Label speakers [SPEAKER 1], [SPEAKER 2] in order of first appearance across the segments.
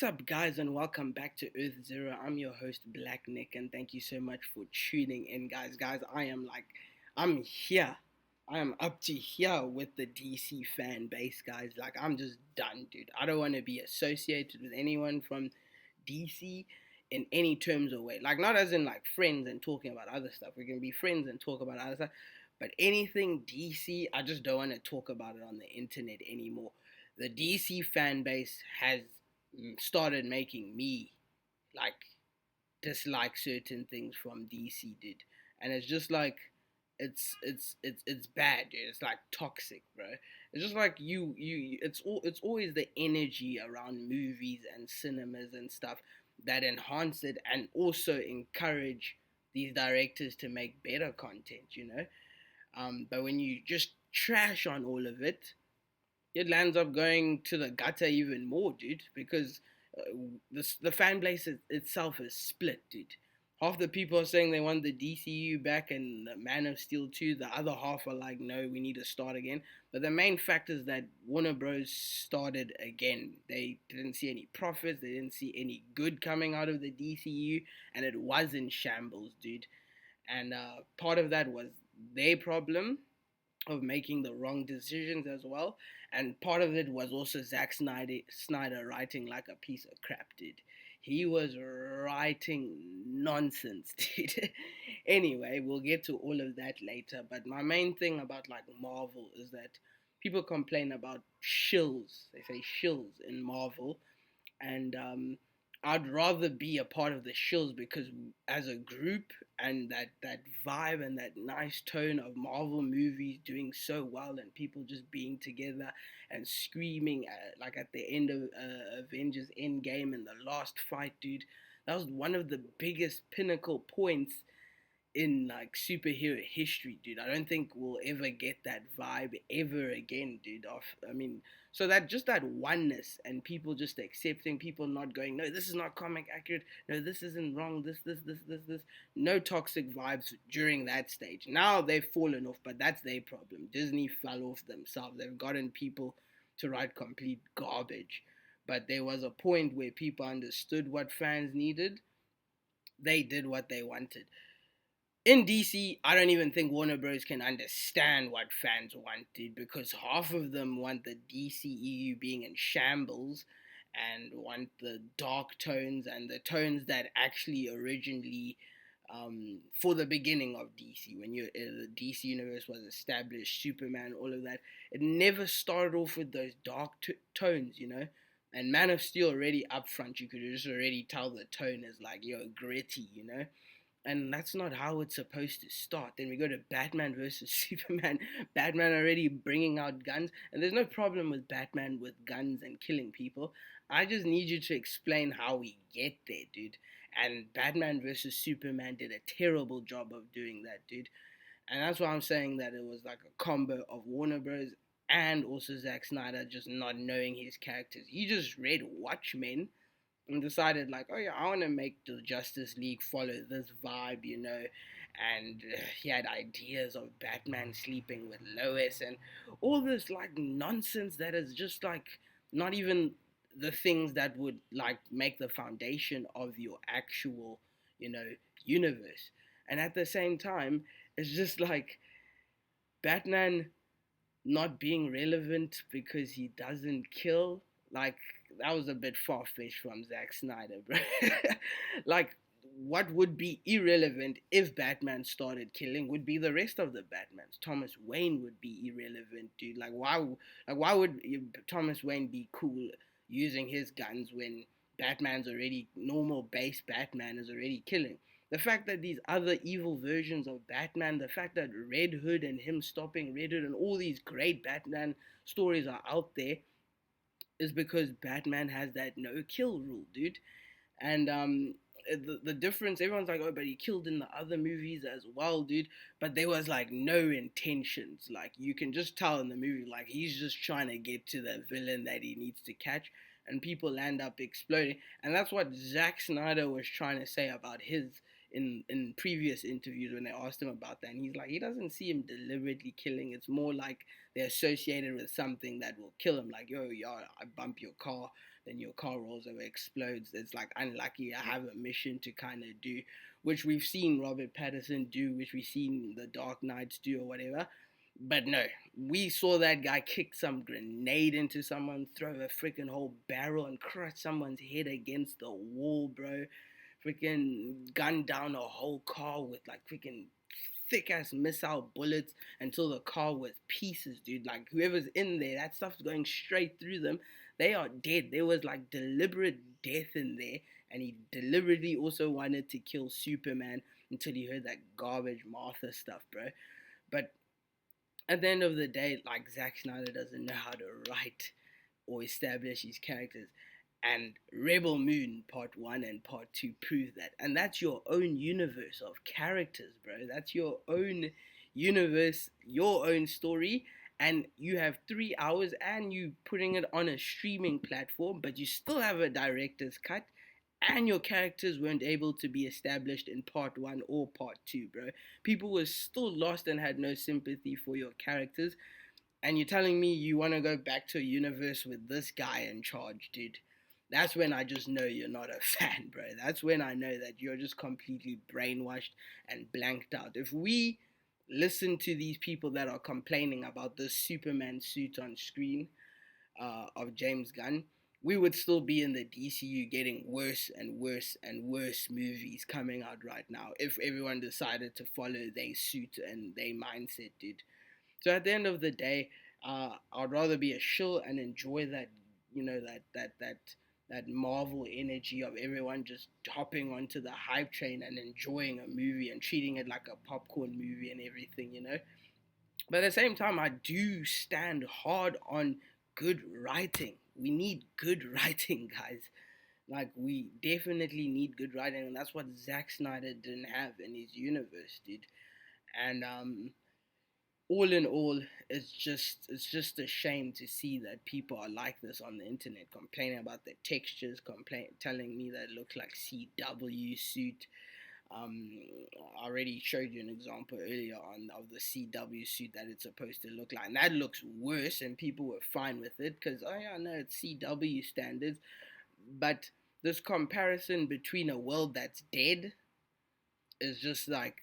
[SPEAKER 1] What's up, guys, and welcome back to Earth Zero. I'm your host, Black Nick, and thank you so much for tuning in, guys. Guys, I'm here. I am up to here with the DC fan base, guys. Like, I'm just done, dude. I don't want to be associated with anyone from DC in any terms or way. Like, not as in like friends and talking about other stuff. We can be friends and talk about other stuff, but anything DC, I just don't want to talk about it on the internet anymore. The DC fan base has started making me like dislike certain things from DC, dude. And it's just like it's bad, dude. It's like toxic, bro. It's just like it's always the energy around movies and cinemas and stuff that enhance it and also encourage these directors to make better content. But when you just trash on all of it, it lands up going to the gutter even more, dude, because the fan base itself is split, dude. Half the people are saying they want the DCU back and the Man of Steel 2. The other half are like, no, we need to start again. But the main fact is that Warner Bros. Started again. They didn't see any profits. They didn't see any good coming out of the DCU. And it was in shambles, dude. And part of that was their problem of making the wrong decisions as well. And part of it was also Zack Snyder writing like a piece of crap, dude. He was writing nonsense, dude. Anyway, we'll get to all of that later. But my main thing about like Marvel is that people complain about shills. They say shills in Marvel. And I'd rather be a part of the shills because as a group and that vibe and that nice tone of Marvel movies doing so well and people just being together and screaming like at the end of Avengers Endgame and the last fight, dude. That was one of the biggest pinnacle points in like superhero history, dude. I don't think we'll ever get that vibe ever again, dude. So that just that oneness and people just accepting, people not going, no, this is not comic accurate, no, this isn't wrong, this. No toxic vibes during that stage. Now they've fallen off, but that's their problem. Disney fell off themselves. They've gotten people to write complete garbage. But there was a point where people understood what fans needed. They did what they wanted. In DC, I don't even think Warner Bros. Can understand what fans want, dude, because half of them want the DCEU being in shambles and want the dark tones and the tones that actually originally, for the beginning of DC, when the DC universe was established, Superman, all of that, it never started off with those dark tones. And Man of Steel already up front, you could just already tell the tone is like, gritty. And that's not how it's supposed to start. Then we go to Batman versus Superman. Batman already bringing out guns. And there's no problem with Batman with guns and killing people. I just need you to explain how we get there, dude. And Batman versus Superman did a terrible job of doing that, dude. And that's why I'm saying that it was like a combo of Warner Bros. And also Zack Snyder just not knowing his characters. He just read Watchmen and decided like, oh yeah, I want to make the Justice League follow this vibe. And he had ideas of Batman sleeping with Lois and all this like nonsense that is just like not even the things that would like make the foundation of your actual, universe. And at the same time, it's just like Batman not being relevant because he doesn't kill, like that was a bit far-fetched from Zack Snyder, bro. Like, what would be irrelevant if Batman started killing would be the rest of the Batmans. Thomas Wayne would be irrelevant, dude. Why would Thomas Wayne be cool using his guns when Batman's already normal base Batman is already killing? The fact that these other evil versions of Batman, the fact that Red Hood and him stopping Red Hood and all these great Batman stories are out there is because Batman has that no kill rule, dude. And the difference, everyone's like, oh, but he killed in the other movies as well, dude. But there was like no intentions. Like you can just tell in the movie, like he's just trying to get to the villain that he needs to catch, and people end up exploding. And that's what Zack Snyder was trying to say about his in previous interviews when they asked him about that, and he's like, he doesn't see him deliberately killing. It's more like they're associated with something that will kill him. Like, yo, I bump your car, then your car rolls over, explodes. It's like unlucky. I have a mission to kind of do, which we've seen Robert Pattinson do, which we've seen the Dark Knights do, or whatever. But no, we saw that guy kick some grenade into someone, throw a freaking whole barrel, and crush someone's head against the wall, bro. Freaking gun down a whole car with like freaking thick ass missile bullets until the car was pieces, dude. Like whoever's in there, that stuff's going straight through them. They are dead. There was like deliberate death in there, and he deliberately also wanted to kill Superman until he heard that garbage Martha stuff, bro. But at the end of the day, like Zack Snyder doesn't know how to write or establish his characters. And Rebel Moon Part 1 and Part 2 prove that. And that's your own universe of characters, bro. That's your own universe, your own story. And you have 3 hours and you putting it on a streaming platform, but you still have a director's cut. And your characters weren't able to be established in part 1 or part 2, bro. People were still lost and had no sympathy for your characters. And you're telling me you want to go back to a universe with this guy in charge, dude. That's when I just know you're not a fan, bro. That's when I know that you're just completely brainwashed and blanked out. If we listen to these people that are complaining about this Superman suit on screen of James Gunn, we would still be in the DCU getting worse and worse and worse movies coming out right now if everyone decided to follow their suit and their mindset, dude. So at the end of the day, I'd rather be a shill and enjoy that, that Marvel energy of everyone just hopping onto the hype train and enjoying a movie and treating it like a popcorn movie and everything. But at the same time, I do stand hard on good writing. We need good writing, guys. Like, we definitely need good writing, and that's what Zack Snyder didn't have in his universe, dude. And all in all, it's just a shame to see that people are like this on the internet, complaining about the textures, telling me that it looks like CW suit. I already showed you an example earlier on of the CW suit that it's supposed to look like, and that looks worse, and people were fine with it because, oh yeah, no, it's CW standards. But this comparison between a world that's dead is just like,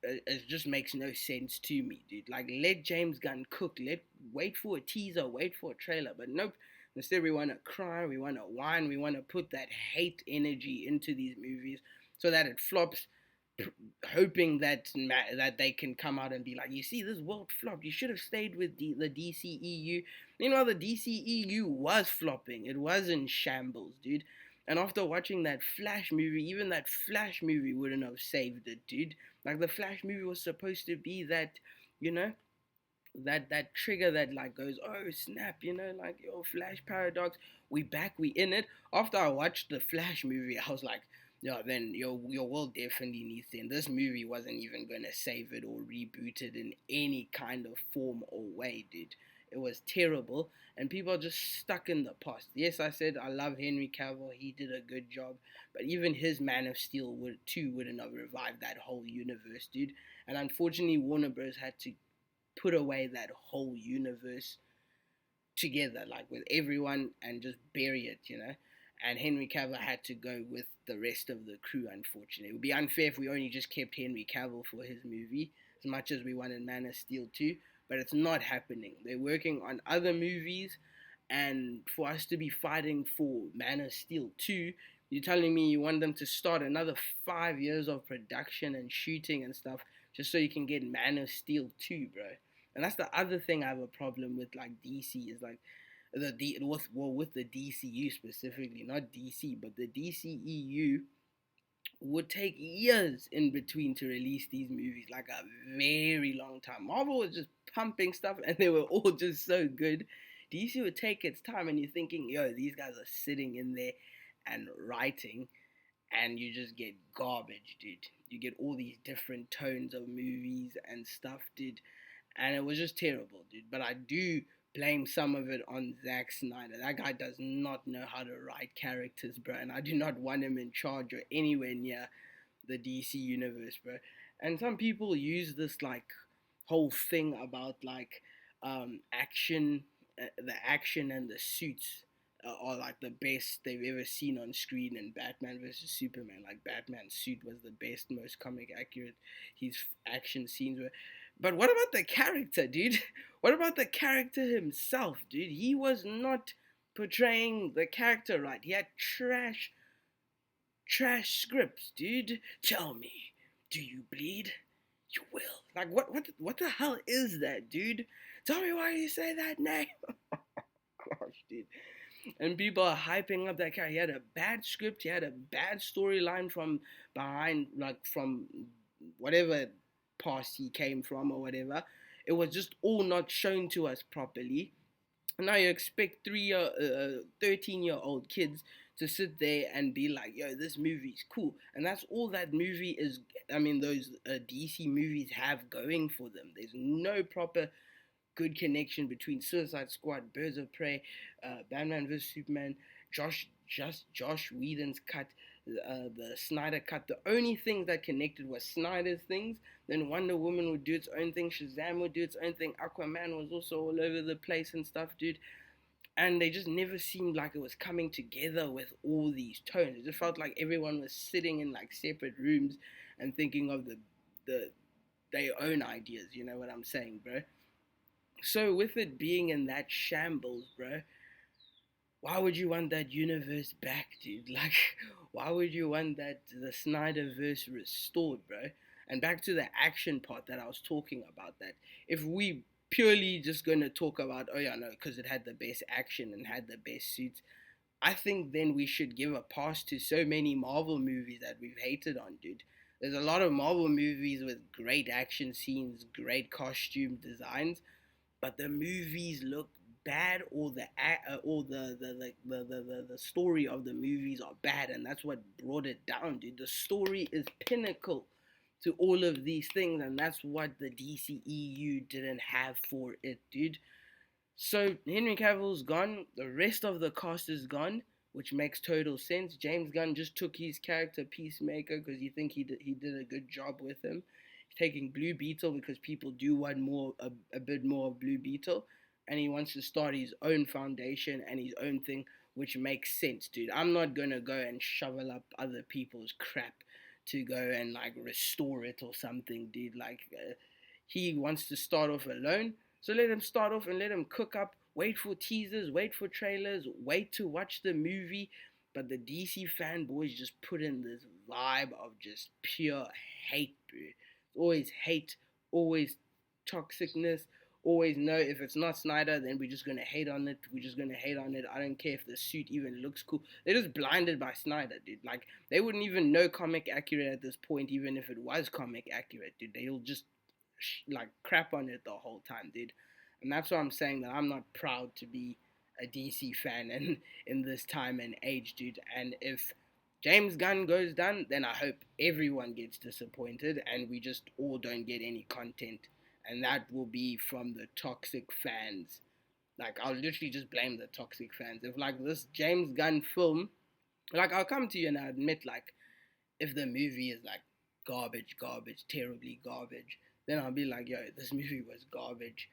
[SPEAKER 1] it just makes no sense to me, dude. Like, let James Gunn cook. Wait for a teaser, wait for a trailer. But nope. Instead, we want to cry, we want to whine, we want to put that hate energy into these movies so that it flops, hoping that they can come out and be like, you see, this world flopped. You should have stayed with the DCEU. Meanwhile, the DCEU was flopping. It was in shambles, dude. And after watching that Flash movie, even that Flash movie wouldn't have saved it, dude. Like, the Flash movie was supposed to be that, that trigger that like goes, oh snap, like, yo, Flash paradox, we back, we in it. After I watched the Flash movie, I was like, yeah, then your world definitely needs to end. This movie wasn't even gonna save it or reboot it in any kind of form or way, dude. It was terrible, and people are just stuck in the past. Yes, I said I love Henry Cavill; he did a good job, but even his Man of Steel wouldn't have revived that whole universe, dude. And unfortunately, Warner Bros. Had to put away that whole universe together, like with everyone, and just bury it. And Henry Cavill had to go with the rest of the crew, unfortunately. It would be unfair if we only just kept Henry Cavill for his movie, as much as we wanted Man of Steel too, but it's not happening. They're working on other movies, and for us to be fighting for Man of Steel 2, you're telling me you want them to start another 5 years of production and shooting and stuff just so you can get Man of Steel 2, bro. And that's the other thing I have a problem with, like, DC, is like, with the DCU specifically, not DC, but the DCEU would take years in between to release these movies, like a very long time. Marvel was just pumping stuff and they were all just so good. DC would take its time, and you're thinking, yo, these guys are sitting in there and writing, and you just get garbage, dude. You get all these different tones of movies and stuff, dude. And it was just terrible, dude. But I do blame some of it on Zack Snyder. That guy does not know how to write characters, bro. And I do not want him in charge or anywhere near the DC universe, bro. And some people use this like whole thing about like action, the action and the suits are like the best they've ever seen on screen in Batman versus Superman. Like Batman's suit was the best, most comic accurate. His action scenes were. But what about the character, dude? What about the character himself, dude? He was not portraying the character right. He had trash scripts, dude. Tell me, do you bleed? You will. Like what the hell is that, dude? Tell me why you say that name. Gosh, dude. And people are hyping up that character. He had a bad script. He had a bad storyline from behind, like from whatever past he came from or whatever. It was just all not shown to us properly. And now you expect 13-year-old kids to sit there and be like, yo, this movie's cool. And that's all that movie is. I mean, those DC movies have going for them. There's no proper good connection between Suicide Squad, Birds of Prey, Batman vs Superman, Josh Whedon's cut, the Snyder cut. The only thing that connected was Snyder's things. Then Wonder Woman would do its own thing. Shazam would do its own thing. Aquaman was also all over the place and stuff, dude. And they just never seemed like it was coming together with all these tones. It just felt like everyone was sitting in like separate rooms and thinking of the their own ideas. You know what I'm saying, bro? So with it being in that shambles, bro, why would you want that universe back, dude? Like, why would you want that the Snyderverse restored, bro? And back to the action part that I was talking about, that if we purely just gonna talk about, oh yeah, no, because it had the best action and had the best suits, I think then we should give a pass to so many Marvel movies that we've hated on, dude. There's a lot of Marvel movies with great action scenes, great costume designs, but the movies look bad, or the story of the movies are bad, and that's what brought it down, dude. The story is pinnacle to all of these things, and that's what the DCEU didn't have for it, dude. So Henry Cavill's gone, the rest of the cast is gone, which makes total sense. James Gunn just took his character Peacemaker because you think he did a good job with him. He's taking Blue Beetle because people do want more a bit more of Blue Beetle, and he wants to start his own foundation and his own thing, which makes sense, dude. I'm not gonna go and shovel up other people's crap to go and like restore it or something, dude. Like he wants to start off alone, so let him start off and let him cook up. Wait for teasers, wait for trailers, wait to watch the movie. But the DC fanboys just put in this vibe of just pure hate, bro. Always hate, always toxicness, always know if it's not Snyder, then we're just gonna hate on it. We're just gonna hate on it. I don't care if the suit even looks cool. They're just blinded by Snyder, dude. Like they wouldn't even know comic accurate at this point, even if it was comic accurate, dude. They'll just like crap on it the whole time, dude. And that's why I'm saying that I'm not proud to be a DC fan and in this time and age, dude. And if James Gunn goes down, then I hope everyone gets disappointed and we just all don't get any content. And that will be from the toxic fans. Like, I'll literally just blame the toxic fans. If, like, this James Gunn film, like, I'll come to you and I admit, like, if the movie is, like, garbage, terribly garbage, then I'll be like, yo, this movie was garbage.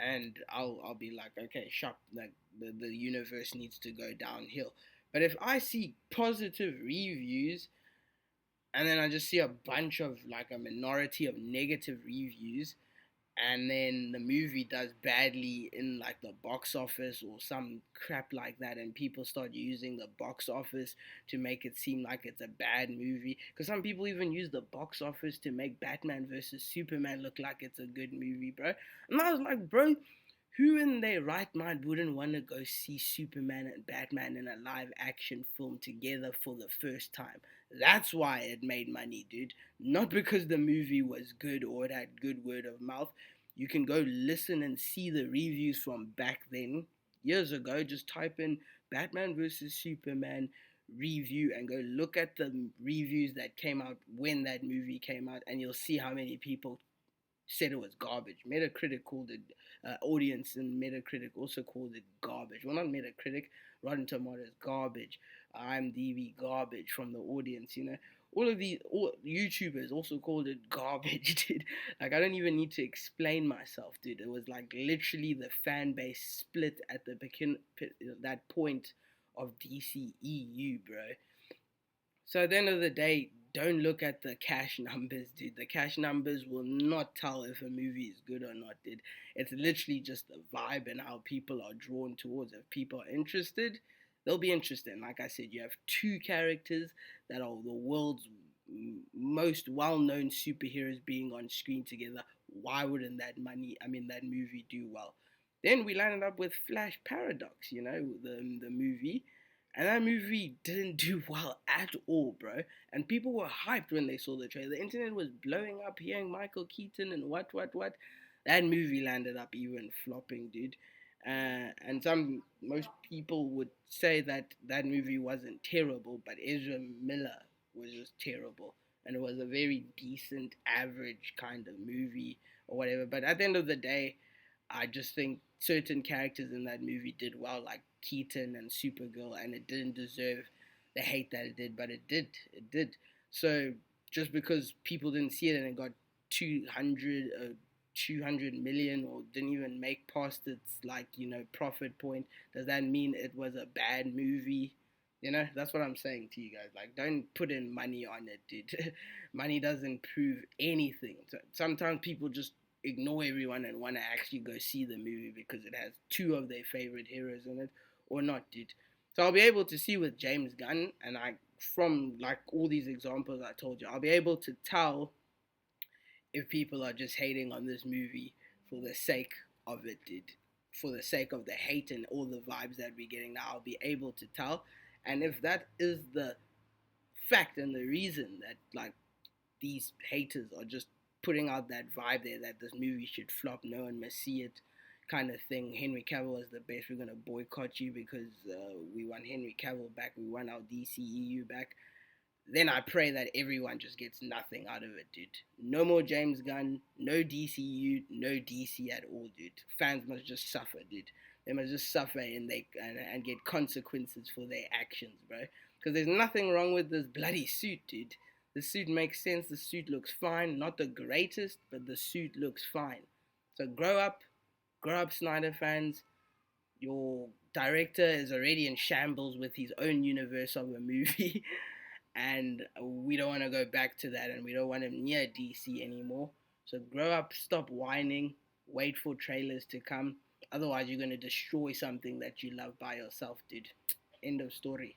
[SPEAKER 1] And I'll be like, okay, shop, like, the universe needs to go downhill. But if I see positive reviews and then I just see a bunch of, like, a minority of negative reviews, and then the movie does badly in like the box office or some crap like that, and people start using the box office to make it seem like it's a bad movie, because some people even use the box office to make Batman versus Superman look like it's a good movie, bro. And I was like, bro, who in their right mind wouldn't want to go see Superman and Batman in a live action film together for the first time? That's why it made money, dude. Not because the movie was good or it had good word of mouth. You can go listen and see the reviews from back then, years ago. Just type in Batman vs. Superman review and go look at the reviews that came out when that movie came out, and you'll see how many people said it was garbage. Metacritic called it, audience and Metacritic also called it garbage. Well, not Metacritic, Rotten Tomatoes garbage, IMDb garbage from the audience, you know. all YouTubers also called it garbage, dude. Like I don't even need to explain myself, dude. It was like literally the fan base split at the that point of DCEU, bro. So at the end of the day, don't look at the cash numbers, dude. The cash numbers will not tell if a movie is good or not, dude. It's literally just the vibe and how people are drawn towards. If people are interested, they'll be interested. And like I said, you have two characters that are the world's most well-known superheroes being on screen together. Why wouldn't that movie do well? Then we landed up with Flash Paradox, the movie, and that movie didn't do well at all, bro. And people were hyped when they saw the trailer. The internet was blowing up hearing Michael Keaton and what. That movie landed up even flopping, dude. And most people would say that that movie wasn't terrible, but Ezra Miller was just terrible. And it was a very decent, average kind of movie or whatever. But at the end of the day, I just think certain characters in that movie did well, like Keaton and Supergirl, and it didn't deserve the hate that it did, but it did. It did. So just because people didn't see it and it got 200 million or didn't even make past its profit point, does that mean it was a bad movie? That's what I'm saying to you guys. Like, don't put in money on it, dude. Money doesn't prove anything. So sometimes people just ignore everyone and want to actually go see the movie because it has two of their favorite heroes in it, or not, dude. So I'll be able to see with James Gunn, and from like all these examples I told you, I'll be able to tell if people are just hating on this movie for the sake of it, dude. For the sake of the hate and all the vibes that we're getting now, I'll be able to tell. And if that is the fact and the reason that like these haters are just putting out that vibe there that this movie should flop, no one must see it, kind of thing. Henry Cavill is the best. We're gonna boycott you because we want Henry Cavill back. We want our DCEU back. Then I pray that everyone just gets nothing out of it, dude. No more James Gunn, no DCU, no DC at all, dude. Fans must just suffer, dude. They must just suffer and get consequences for their actions, bro. Because there's nothing wrong with this bloody suit, dude. The suit makes sense. The suit looks fine. Not the greatest, but the suit looks fine. So grow up, Snyder fans. Your director is already in shambles with his own universe of a movie. And we don't want to go back to that, and we don't want him near DC anymore. So grow up, stop whining, wait for trailers to come. Otherwise, you're going to destroy something that you love by yourself, dude. End of story.